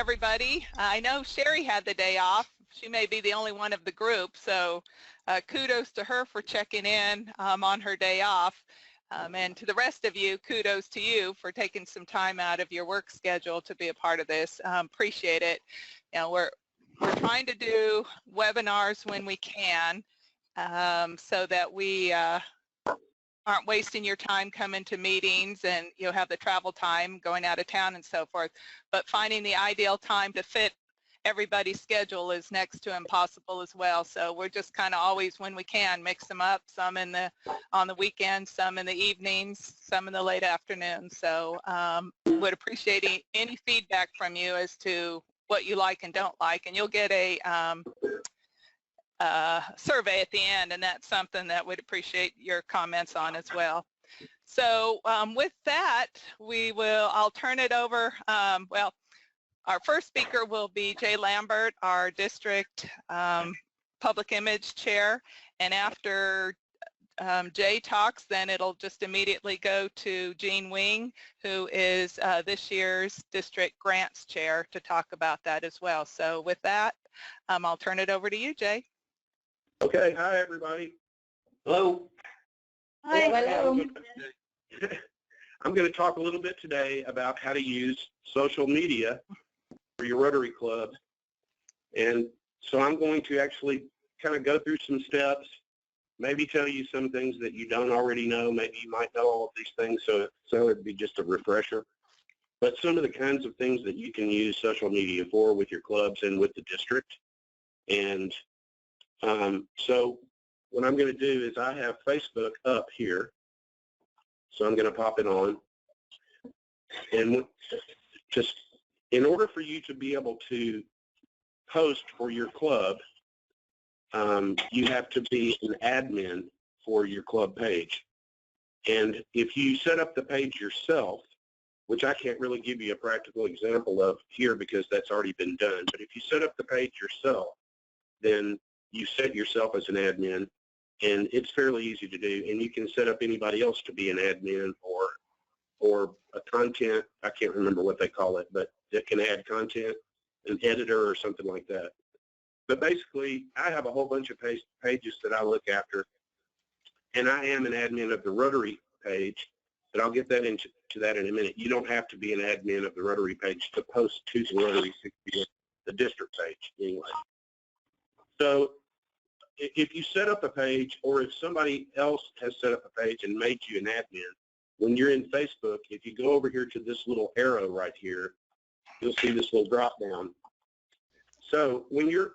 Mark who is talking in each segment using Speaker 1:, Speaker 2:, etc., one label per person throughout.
Speaker 1: everybody. I know Sherry had the day off. She may be the only one of the group, so kudos to her for checking in on her day off. And to the rest of you, kudos to you for taking some time out of your work schedule to be a part of this. Appreciate it. You know, we're trying to do webinars when we can so that we aren't wasting your time coming to meetings and you'll have the travel time going out of town and so forth. But finding the ideal time to fit everybody's schedule is next to impossible as well. So we're just kind of always, when we can, mix them up, some on the weekends, some in the evenings, some in the late afternoon. So would appreciate any feedback from you as to what you like and don't like, and you'll get a survey at the end, and that's something that we'd appreciate your comments on as well. So with that, I'll turn it over. Well, our first speaker will be Jay Lambert, our district public image chair, and after Jay talks, then it'll just immediately go to Jean Wing, who is this year's district grants chair, to talk about that as well. So with that, I'll turn it over to you, Jay.
Speaker 2: Okay, hi everybody.
Speaker 3: Hello.
Speaker 1: Hi.
Speaker 3: Hello.
Speaker 2: I'm going to talk a little bit today about how to use social media for your Rotary Club. And so I'm going to actually kind of go through some steps, maybe tell you some things that you don't already know. Maybe you might know all of these things, so it'd be just a refresher. But some of the kinds of things that you can use social media for with your clubs and with the district. And so what I'm going to do is I have Facebook up here, so I'm going to pop it on. And just in order for you to be able to post for your club, you have to be an admin for your club page. And if you set up the page yourself, which I can't really give you a practical example of here because that's already been done, but if you set up the page yourself, then you set yourself as an admin, and it's fairly easy to do, and you can set up anybody else to be an admin or a content, I can't remember what they call it, but that can add content, an editor or something like that. But basically, I have a whole bunch of pages that I look after, and I am an admin of the Rotary page, but I'll get that into that in a minute. You don't have to be an admin of the Rotary page to post to the Rotary, the district page anyway. So if you set up a page, or if somebody else has set up a page and made you an admin, when you're in Facebook, if you go over here to this little arrow right here, you'll see this little drop down. So when you're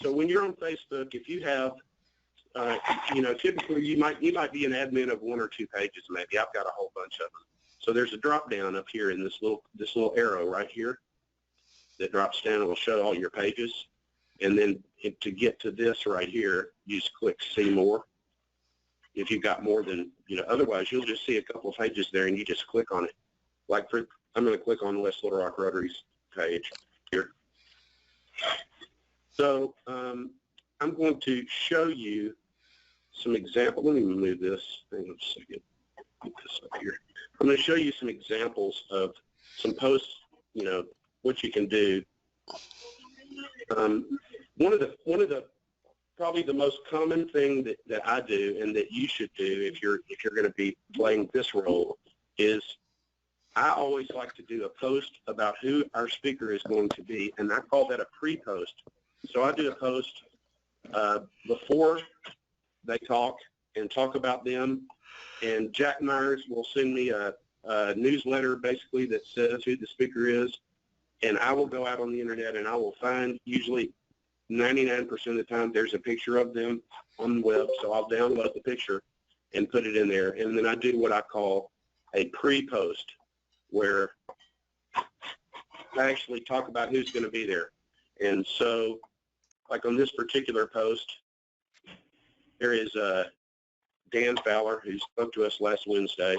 Speaker 2: on Facebook, if you have, typically you might be an admin of one or two pages. Maybe I've got a whole bunch of them. So there's a drop down up here in this little arrow right here that drops down and will show all your pages. And then to get to this right here, you just click see more. If you've got more than, otherwise you'll just see a couple of pages there and you just click on it. Like I'm going to click on West Little Rock Rotary's page here. So I'm going to show you some examples. Let me move this. Hang on a second. Get this up here. I'm going to show you some examples of some posts, what you can do. One of the probably the most common thing that I do and that you should do if you're going to be playing this role is I always like to do a post about who our speaker is going to be, and I call that a pre-post. So I do a post before they talk and talk about them, and Jack Myers will send me a newsletter basically that says who the speaker is, and I will go out on the internet and I will find, usually 99% of the time, there's a picture of them on the web, so I'll download the picture and put it in there, and then I do what I call a pre-post, where I actually talk about who's going to be there. And so, like on this particular post, there is Dan Fowler, who spoke to us last Wednesday,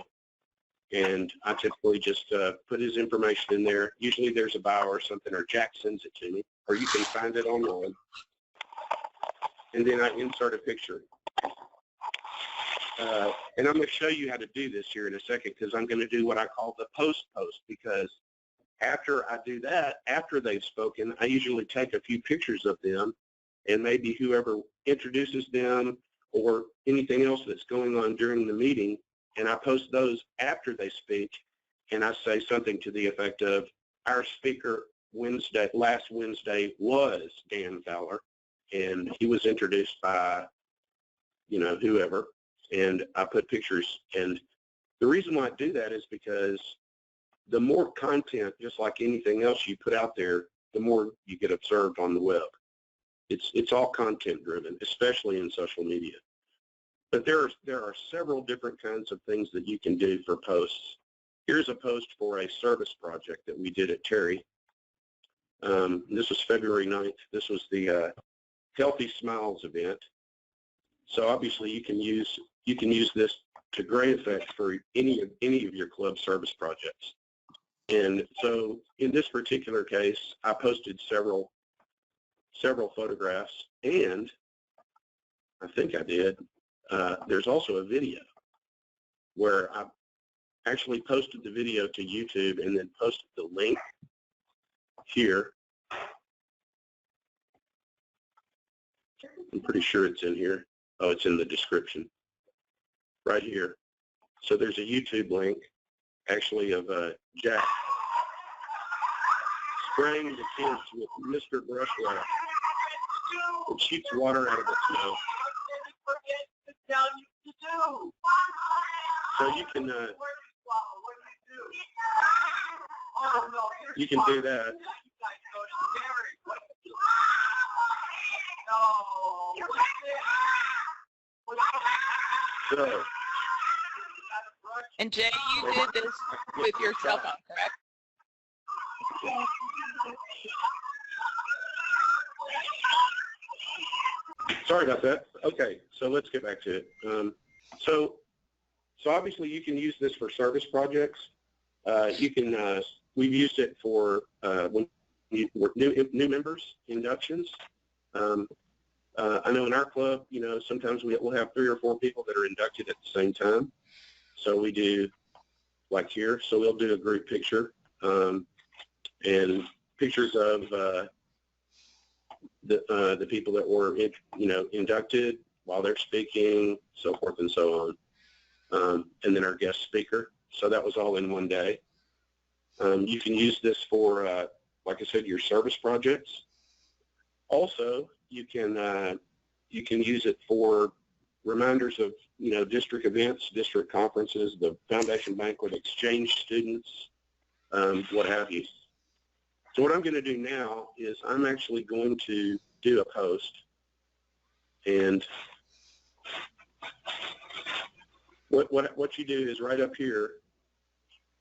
Speaker 2: and I typically just put his information in there. Usually there's a bio or something, or Jack sends it to me, or you can find it online. And then I insert a picture. And I'm going to show you how to do this here in a second, because I'm going to do what I call the post, because after I do that, after they've spoken, I usually take a few pictures of them and maybe whoever introduces them or anything else that's going on during the meeting, and I post those after they speak, and I say something to the effect of, our speaker last Wednesday was Dan Fowler, and he was introduced by, whoever, and I put pictures. And the reason why I do that is because the more content, just like anything else you put out there, the more you get observed on the web. It's all content driven, especially in social media. But there are several different kinds of things that you can do for posts. Here's a post for a service project that we did at Terry. This was February 9th. This was the Healthy Smiles event. So obviously you can use this to great effect for any of your club service projects. And so in this particular case, I posted several photographs, and I think I did. There's also a video where I actually posted the video to YouTube and then posted the link here. I'm pretty sure it's in here. Oh, it's in the description right here. So there's a YouTube link actually of Jack spraying the kids with Mr. Brushwater. It shoots water out of its mouth. So you can do that. So,
Speaker 1: and Jay, you did this with your cell phone, correct?
Speaker 2: Sorry about that. Okay, so let's get back to it. So obviously you can use this for service projects. We've used it for when new members, inductions. I know in our club, sometimes we'll have 3 or 4 people that are inducted at the same time. So we do like here. So we'll do a group picture and pictures of the people that were inducted while they're speaking, so forth and so on, and then our guest speaker. So that was all in one day. You can use this for, like I said, your service projects. Also, you can use it for reminders of district events, district conferences, the foundation banquet, exchange students, what have you. So what I'm going to do now is I'm actually going to do a post, and what you do is right up here,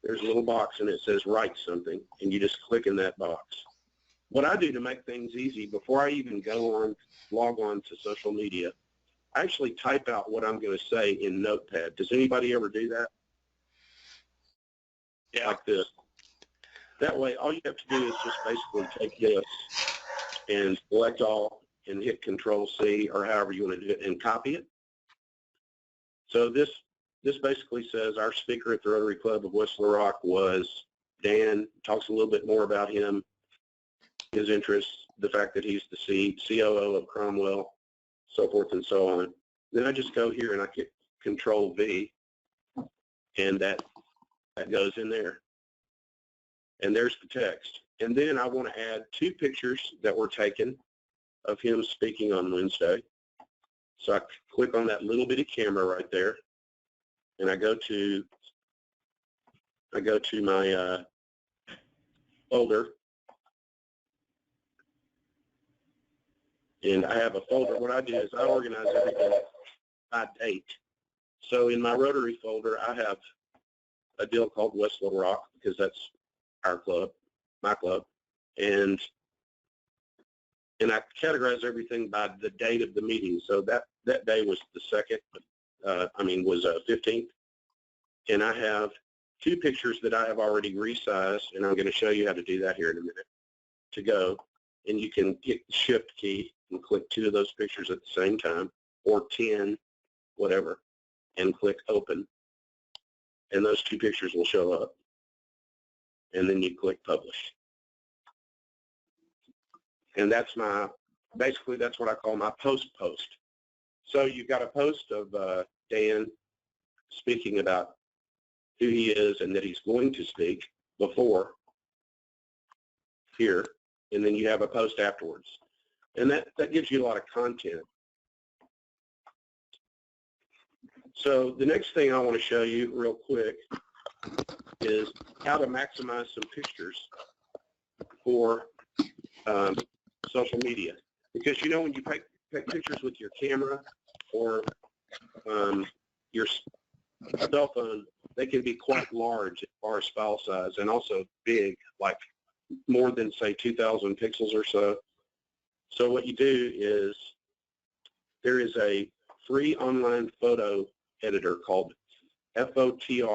Speaker 2: there's a little box and it says write something, and you just click in that box. What I do to make things easy, before I even log on to social media, I actually type out what I'm going to say in Notepad. Does anybody ever do that? Yeah. Like this. That way, all you have to do is just basically take this and select all and hit Control-C or however you want to do it and copy it. So this basically says our speaker at the Rotary Club of West Little Rock was Dan. Talks a little bit more about him, his interests, the fact that he's the COO of Cromwell, so forth and so on. Then I just go here and I hit Control-V, and that goes in there. And there's the text. And then I want to add 2 pictures that were taken of him speaking on Wednesday. So I click on that little bitty camera right there, and I go to my folder, and I have a folder. What I do is I organize everything by date. So in my Rotary folder, I have a deal called West Little Rock, because that's our club, my club, and I categorize everything by the date of the meeting. So that day was the 2nd, was 15th, and I have 2 pictures that I have already resized, and I'm going to show you how to do that here in a minute, to go, and you can hit the Shift key and click 2 of those pictures at the same time, or 10, whatever, and click Open, and those 2 pictures will show up. and then you click publish. And that's basically that's what I call my post. So you've got a post of Dan speaking about who he is and that he's going to speak before here, and then you have a post afterwards. And that gives you a lot of content. So the next thing I want to show you real quick is how to maximize some pictures for social media. Because you know when you take pictures with your camera or your cell phone, they can be quite large as far as file size and also big, like more than say 2,000 pixels or so. So what you do is there is a free online photo editor called FOTOR.com.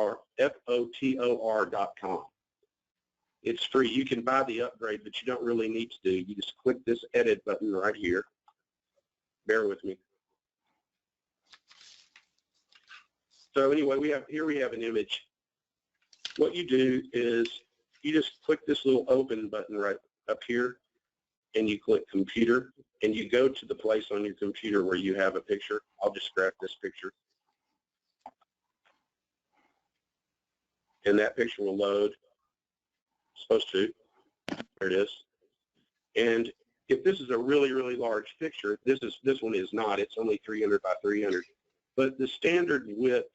Speaker 2: It's free. You can buy the upgrade, but you don't really need to do. You just click this edit button right here. Bear with me. So anyway, we have an image. What you do is you just click this little open button right up here, and you click computer, and you go to the place on your computer where you have a picture. I'll just grab this picture. And that picture will load. It's supposed to. There it is. And if this is a really, really large picture, this one is not. It's only 300 by 300. But the standard width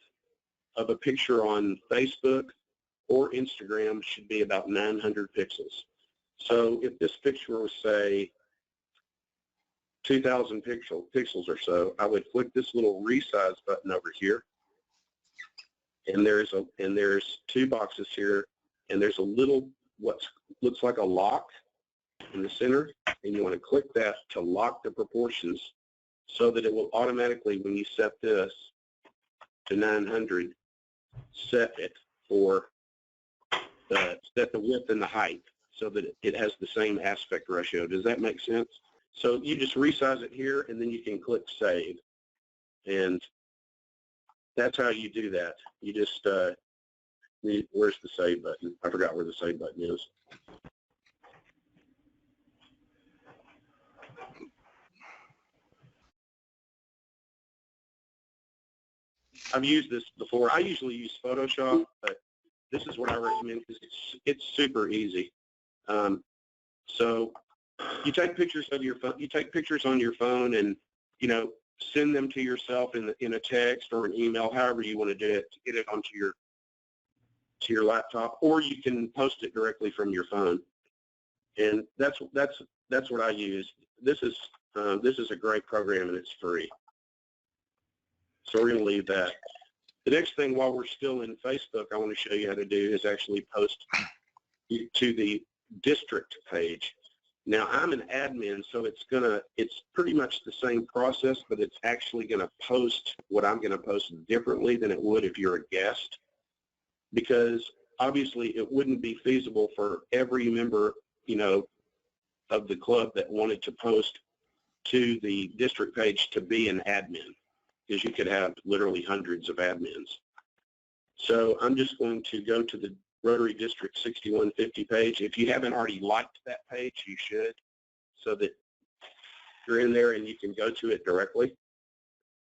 Speaker 2: of a picture on Facebook or Instagram should be about 900 pixels. So if this picture was, say, 2,000 pixels or so, I would click this little resize button over here, and there's two boxes here, and there's a little what looks like a lock in the center, and you want to click that to lock the proportions so that it will automatically, when you set this to 900, set it for set the width and the height so that it has the same aspect ratio. Does that make sense? So you just resize it here, and then you can click save, and that's how you do that. You just where's the save button? I forgot where the save button is. I've used this before. I usually use Photoshop, but this is what I recommend because it's super easy. So you take pictures of your phone. You take pictures on your phone, and send them to yourself in a text or an email, however you want to do it, to get it onto your laptop, or you can post it directly from your phone. And that's what I use. This is a great program, and it's free. So we're going to leave that. The next thing, while we're still in Facebook, I want to show you how to do is actually post to the district page. Now, I'm an admin, so it's pretty much the same process, but it's actually going to post what I'm going to post differently than it would if you're a guest, because obviously it wouldn't be feasible for every member, of the club that wanted to post to the district page to be an admin, because you could have literally hundreds of admins. So I'm just going to go to the Rotary District 6150 page. If you haven't already liked that page, you should, so that you're in there and you can go to it directly.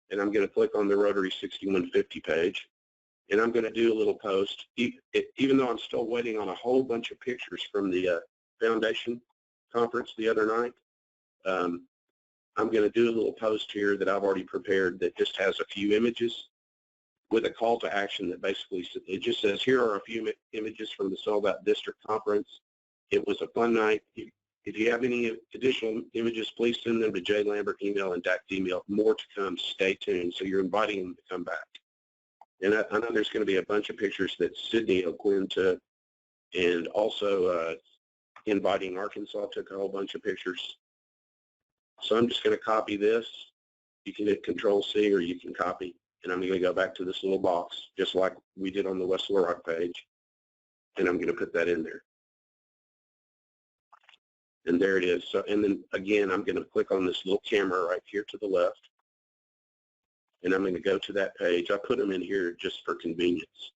Speaker 2: And I'm going to click on the Rotary 6150 page, and I'm going to do a little post. Even though I'm still waiting on a whole bunch of pictures from the foundation conference the other night, I'm going to do a little post here that I've already prepared that just has a few images with a call to action that basically, it just says, here are a few images from the Sold Out District Conference. It was a fun night. If you have any additional images, please send them to J. Lambert email and DAC email. More to come. Stay tuned. So you're inviting them to come back. And I know there's going to be a bunch of pictures that Sydney O'Quinn took, and also Inviting Arkansas took a whole bunch of pictures. So I'm just going to copy this. You can hit Control-C, or you can copy. And I'm going to go back to this little box, just like we did on the West Little Rock page. And I'm going to put that in there. And there it is. So, and then again, I'm going to click on this little camera right here to the left. And I'm going to go to that page. I put them in here just for convenience.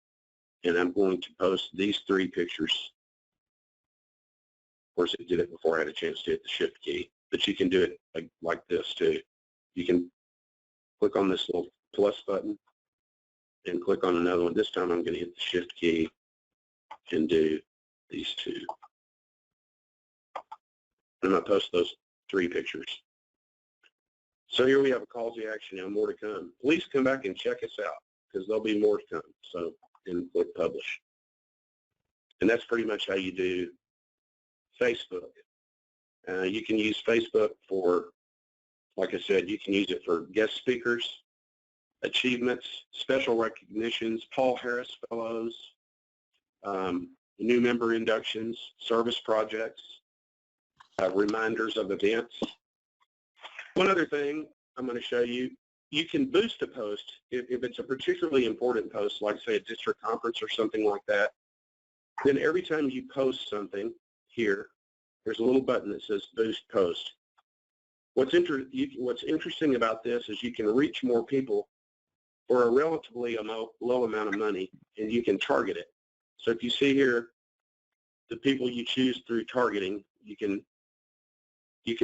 Speaker 2: And I'm going to post these three pictures Of course, it did it before I had a chance to hit the shift key, but you can do it like this too. You can click on this little plus button and click on another one. This time I'm going to hit the shift key and do these two. I'm going to post those 3 pictures. So here we have a call to action now, more to come. Please come back and check us out because there'll be more to come. So, and click publish. And that's pretty much how you do Facebook. You can use Facebook for, like I said, you can use it for guest speakers, achievements, special recognitions, Paul Harris Fellows, new member inductions, service projects, reminders of events. One other thing I'm going to show you, you can boost a post if it's a particularly important post, like say a district conference or something like that. Then every time you post something here, there's a little button that says boost post. What's interesting about this is you can reach more people for a relatively low amount of money, and you can target it. So if you see here, the people you choose through targeting, you can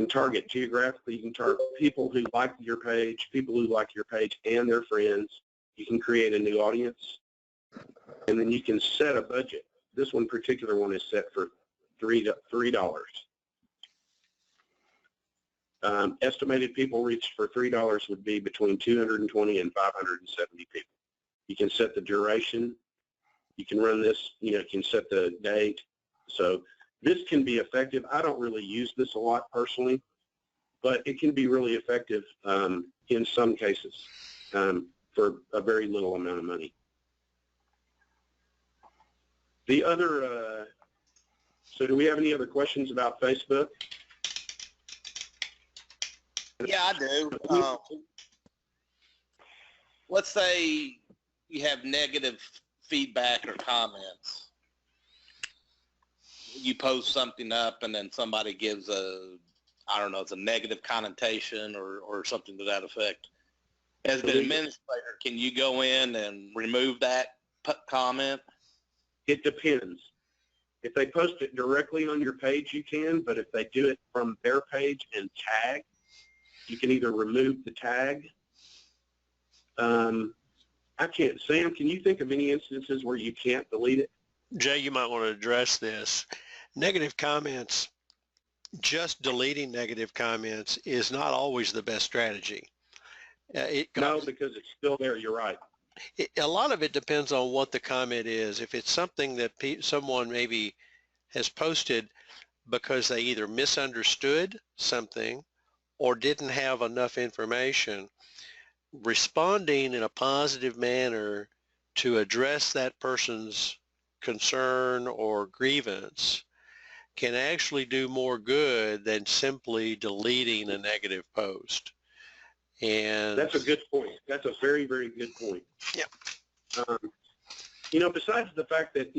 Speaker 2: target geographically. You can target people who like your page, and their friends. You can create a new audience, and then you can set a budget. This one particular one is set for $3. Estimated people reached for $3 would be between 220 and 570 people. You can set the duration. You can run this, you can set the date. So this can be effective. I don't really use this a lot personally, but it can be really effective in some cases for a very little amount of money. The other, so do we have any other questions about Facebook?
Speaker 3: Yeah, I do. Let's say you have negative feedback or comments. You post something up and then somebody gives it's a negative connotation or something to that effect. As the administrator, can you go in and remove that comment?
Speaker 2: It depends. If they post it directly on your page, you can, but if they do it from their page and tag, you can either remove the tag. I can't. Sam, can you think of any instances where you can't delete it?
Speaker 4: Jay, you might want to address this. Negative comments, just deleting negative comments is not always the best strategy.
Speaker 2: No, because it's still there. You're right.
Speaker 4: A lot of it depends on what the comment is. If it's something that someone maybe has posted because they either misunderstood something or didn't have enough information, responding in a positive manner to address that person's concern or grievance can actually do more good than simply deleting a negative post. And
Speaker 2: that's a good point. That's a very, very good point.
Speaker 4: Yeah.
Speaker 2: Besides the fact that,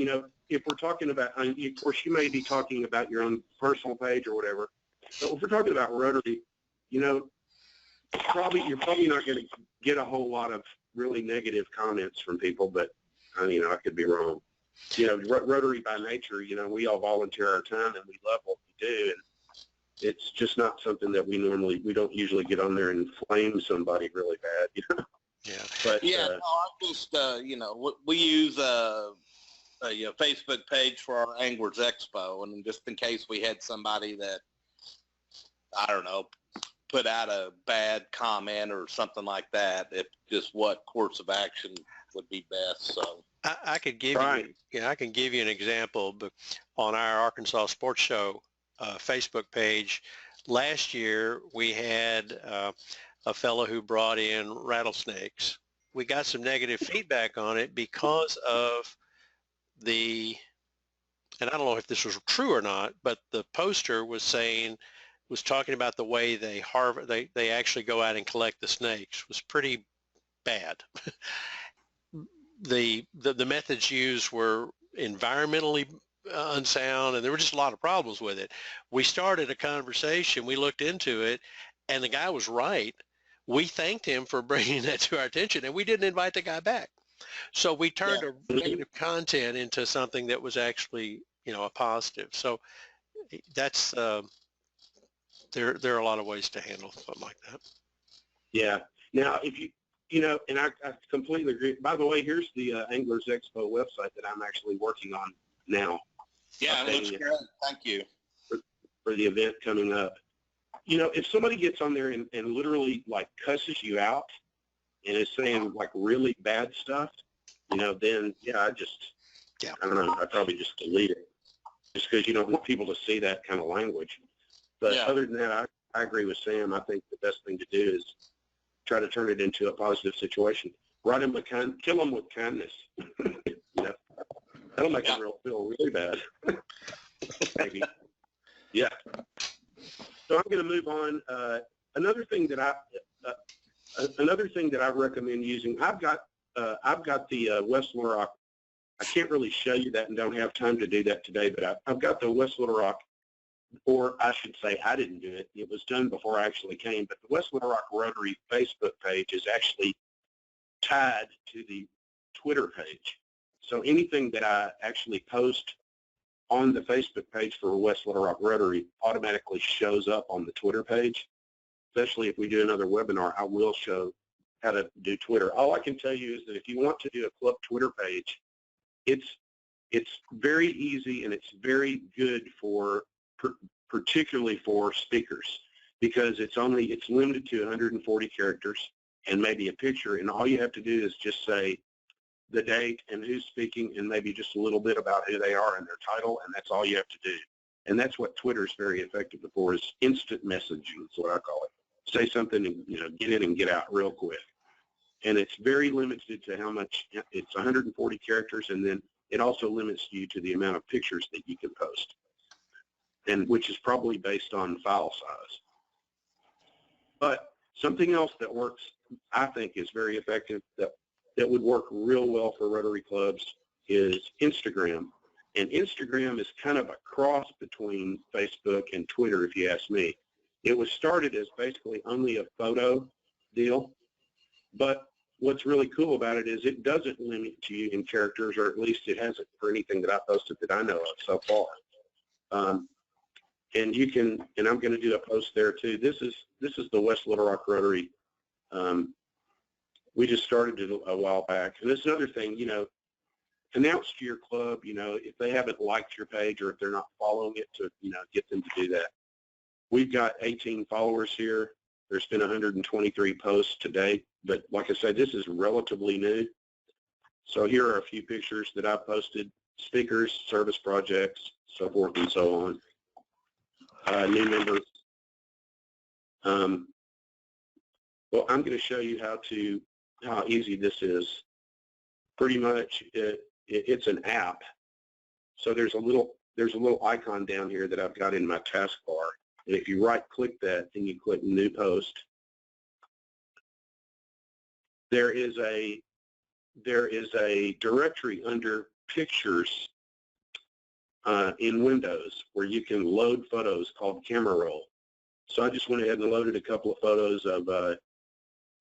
Speaker 2: if we're talking about, of course, you may be talking about your own personal page or whatever, but if we're talking about Rotary, you're probably not going to get a whole lot of really negative comments from people, but, I could be wrong. Rotary by nature, we all volunteer our time and we love what we do, and it's just not something that we don't usually get on there and flame somebody really bad,
Speaker 4: Yeah.
Speaker 2: But
Speaker 3: I just we use a Facebook page for our Anglers Expo, and just in case we had somebody that put out a bad comment or something like that, just what course of action would be best. So
Speaker 4: I could give I can give you an example. But on our Arkansas Sports Show Facebook page, last year we had a fellow who brought in rattlesnakes. We got some negative feedback on it because of and I don't know if this was true or not, but the poster was talking about the way they actually go out and collect the snakes was pretty bad. The methods used were environmentally unsound, and there were just a lot of problems with it. We started a conversation, we looked into it, and the guy was right. We thanked him for bringing that to our attention, and we didn't invite the guy back. So we turned a negative content into something that was actually, a positive. So that's, there are a lot of ways to handle something like that.
Speaker 2: Yeah. Now, if and I completely agree. By the way, here's the Anglers Expo website that I'm actually working on now.
Speaker 3: Yeah, it looks great. Thank you.
Speaker 2: For the event coming up. If somebody gets on there and literally like cusses you out and is saying like really bad stuff, then yeah, I don't know, I probably just delete it just because you don't want people to see that kind of language. But other than that, I agree with Sam. I think the best thing to do is try to turn it into a positive situation. Write them kill them with kindness. That'll make them feel really bad. Maybe. Yeah. So I'm going to move on. Another thing that I recommend using. I've got the West Little Rock. I can't really show you that and don't have time to do that today, but I've got the West Little Rock, or I should say I didn't do it. It was done before I actually came, but the West Little Rock Rotary Facebook page is actually tied to the Twitter page. So anything that I actually post on the Facebook page for West Little Rock Rotary automatically shows up on the Twitter page. Especially if we do another webinar, I will show how to do Twitter. All I can tell you is that if you want to do a club Twitter page, it's very easy and it's very good for particularly for speakers, because it's limited to 140 characters and maybe a picture, and all you have to do is just say the date and who's speaking and maybe just a little bit about who they are and their title, and that's all you have to do. And that's what Twitter's very effective for, is instant messaging is what I call it. Say something and get in and get out real quick. And it's very limited to how much. It's 140 characters, and then it also limits you to the amount of pictures that you can post, and which is probably based on file size. But something else that works, I think, is very effective, that would work real well for Rotary clubs, is Instagram. And Instagram is kind of a cross between Facebook and Twitter, if you ask me. It was started as basically only a photo deal, but what's really cool about it is it doesn't limit you in characters, or at least it hasn't for anything that I posted that I know of so far. And you can, and I'm going to do a post there too. This is the West Little Rock Rotary. We just started it a while back. And that's another thing, announce to your club, if they haven't liked your page or if they're not following it, to, get them to do that. We've got 18 followers here. There's been 123 posts today, but like I said, this is relatively new. So here are a few pictures that I've posted: speakers, service projects, so forth and so on. New members. Well, I'm going to show you how easy this is. Pretty much, it's an app. So there's a little icon down here that I've got in my taskbar. And if you right-click that and you click New Post, there is a directory under Pictures in Windows where you can load photos called Camera Roll. So I just went ahead and loaded a couple of photos of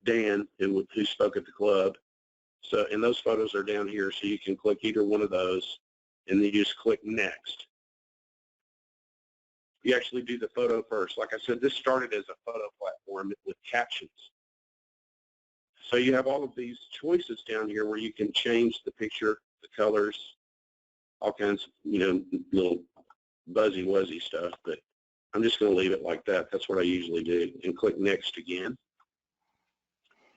Speaker 2: Dan, who spoke at the club. So, and those photos are down here, so you can click either one of those, and then you just click Next. You actually do the photo first. Like I said, this started as a photo platform with captions. So you have all of these choices down here where you can change the picture, the colors, all kinds of, little buzzy-wuzzy stuff, but I'm just going to leave it like that. That's what I usually do, and click Next again.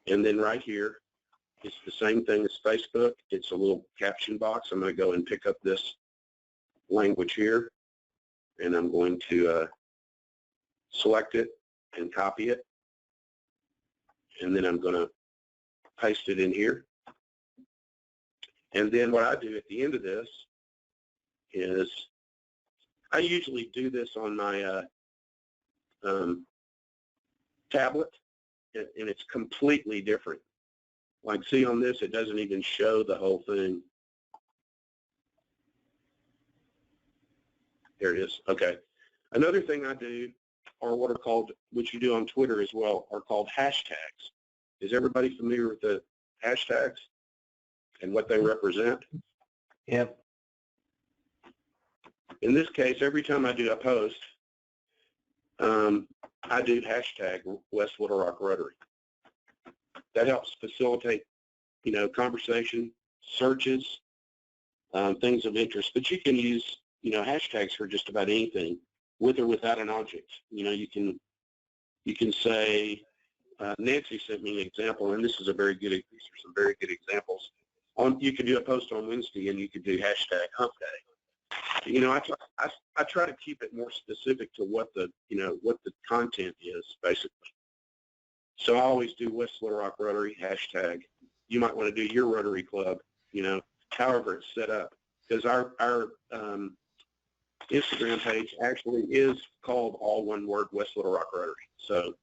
Speaker 2: And then right here, it's the same thing as Facebook. It's a little caption box. I'm going to go and pick up this language here, and I'm going to select it and copy it, and then I'm going to paste it in here. And then what I do at the end of this is, I usually do this on my tablet, and it's completely different. Like, see on this, it doesn't even show the whole thing. There it is. Okay. Another thing I do are what are called, which you do on Twitter as well, are called hashtags. Is everybody familiar with the hashtags and what they represent?
Speaker 5: Yep.
Speaker 2: in this case, every time I do a post, I do hashtag West Little Rock Rotary. That helps facilitate, conversation, searches, things of interest. But you can use, hashtags for just about anything, with or without an object. You can say, Nancy sent me an example, and this is a very good. These are some very good examples. You could do a post on Wednesday, and you could do hashtag Hump Day. I try to keep it more specific to what the content is, basically. So I always do West Little Rock Rotary hashtag. You might want to do your Rotary Club, however it's set up, because our Instagram page actually is called all one word, West Little Rock Rotary. So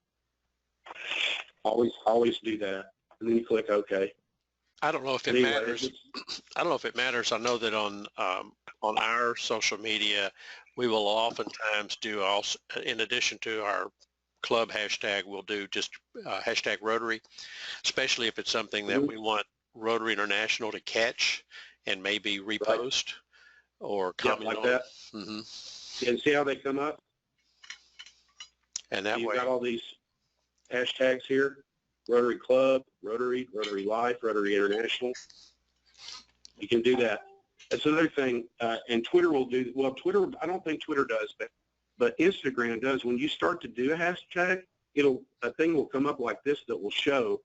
Speaker 2: always do that, and then you click OK.
Speaker 4: I don't know if it matters. I don't know if it matters. I know that on our social media, we will oftentimes do also, in addition to our club hashtag, we'll do just hashtag Rotary, especially if it's something that we want Rotary International to catch and maybe repost or comment
Speaker 2: like
Speaker 4: on.
Speaker 2: That.
Speaker 4: Mm-hmm.
Speaker 2: And see how they come up?
Speaker 4: And that
Speaker 2: You've
Speaker 4: way,
Speaker 2: got all these hashtags here: Rotary Club, Rotary Life, Rotary International. You can do that. That's another thing. And Twitter will do, well, Twitter, I don't think Twitter does, but Instagram does. When you start to do a hashtag, a thing will come up like this that will show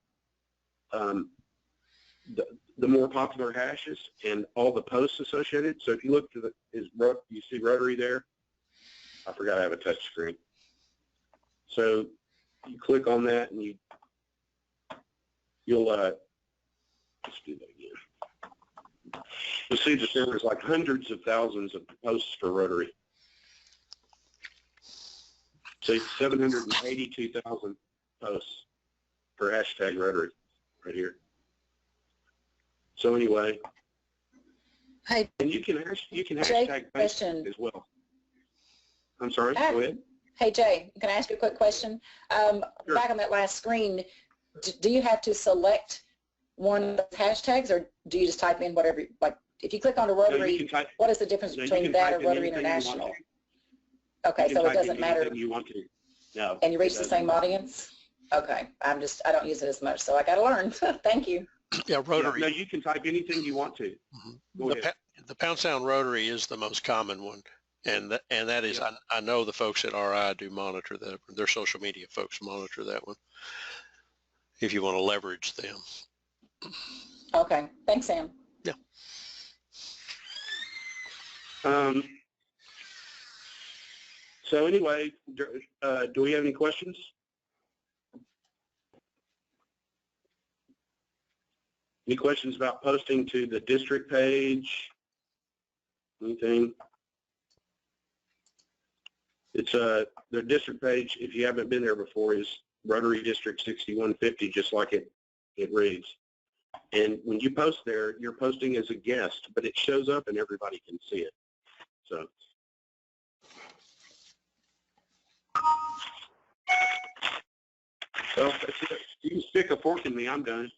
Speaker 2: the more popular hashes and all the posts associated. So if you look to you see Rotary there. I forgot I have a touch screen. So you click on that, and you'll let's do that again. You'll see that there's like hundreds of thousands of posts for Rotary. So 782,000 posts for hashtag Rotary right here. So anyway,
Speaker 5: Hey,
Speaker 2: and you can hashtag
Speaker 5: Jay,
Speaker 2: Facebook as well. I'm sorry, go ahead.
Speaker 5: Hey, Jay, can I ask you a quick question?
Speaker 2: Sure.
Speaker 5: Back on that last screen, do you have to select one of those hashtags, or do you just type in whatever, like, if you click on the Rotary, what is the difference between that or Rotary International? Okay, so it doesn't matter.
Speaker 2: You want to. No.
Speaker 5: And you reach the same audience? Okay, I don't use it as much, so I got to learn. Thank you.
Speaker 4: yeah, Rotary.
Speaker 2: No, you can type anything you want to. Go ahead.
Speaker 4: The pound sound Rotary is the most common one. And that is, I know the folks at RI do monitor that. Their social media folks monitor that one if you want to leverage them.
Speaker 5: Okay, thanks, Sam.
Speaker 4: Yeah.
Speaker 2: So anyway, do we have any questions? Any questions about posting to the district page? Anything? It's their district page, if you haven't been there before, is Rotary District 6150, just like it reads. And when you post there, you're posting as a guest, but it shows up and everybody can see it. So. Well, that's it. You can stick a fork in me, I'm done.